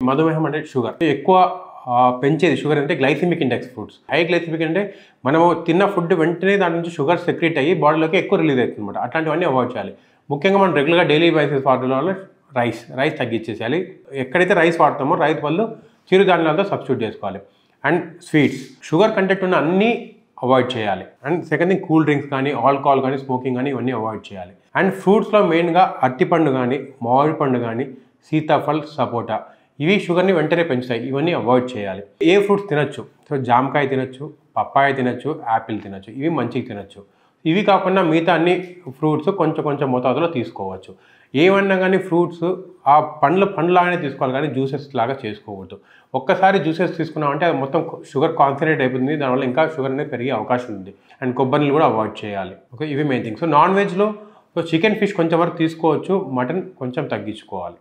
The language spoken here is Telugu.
మధుమేహం అంటే షుగర్ ఎక్కువ పెంచేది షుగర్ అంటే glycemic index foods. High glycemic అంటే మనము తిన్న ఫుడ్ వెంటనే దాని నుంచి షుగర్ సెక్రెట్ అయ్యి బాడీలోకి ఎక్కువ రిలీజ్ అవుతుంది అనమాట. అట్లాంటివన్నీ అవాయిడ్ చేయాలి. ముఖ్యంగా మనం రెగ్యులర్గా డైలీ బేసిస్ వాడడం వల్ల రైస్ తగ్గించేసేయాలి. ఎక్కడైతే రైస్ వాడతామో రైస్ వల్ల చిరుధాన్యాలతో సబ్స్టిట్యూట్ చేసుకోవాలి. అండ్ స్వీట్స్, షుగర్ కంటెంట్ ఉన్న అన్నీ అవాయిడ్ చేయాలి. And second thing cool drinks కానీ, ఆల్కహాల్ కానీ, స్మోకింగ్ కానీ ఇవన్నీ అవాయిడ్ చేయాలి. అండ్ ఫ్రూట్స్లో మెయిన్గా అరటిపండు కానీ, మామిడి పండు కానీ, సీతాఫల్, సపోటా ఇవి షుగర్ని వెంటనే పెంచుతాయి. ఇవన్నీ అవాయిడ్ చేయాలి. ఏ ఫ్రూట్స్ తినచ్చు? సో జామకాయ తినచ్చు, పప్పాయ తినచ్చు, యాపిల్ తినచ్చు. ఇవి మంచిగా తినచ్చు. ఇవి కాకుండా మిగతా అన్ని ఫ్రూట్స్ కొంచెం మోతాదులో తీసుకోవచ్చు. ఏమన్నా కానీ ఫ్రూట్స్ ఆ పండ్లాగానే తీసుకోవాలి కానీ జ్యూసెస్ లాగా చేసుకోవద్దు. ఒక్కసారి జ్యూసెస్ తీసుకున్నామంటే అది మొత్తం షుగర్ కాన్సన్ట్రేట్ అయిపోతుంది. దానివల్ల ఇంకా షుగర్ అనేది పెరిగే అవకాశం ఉంది. అండ్ కొబ్బరిని కూడా అవాయిడ్ చేయాలి. ఓకే, ఇవి మెయిన్ థింగ్. సో నాన్ వెజ్లో చికెన్, ఫిష్ కొంచెం వరకు తీసుకోవచ్చు, మటన్ కొంచెం తగ్గించుకోవాలి.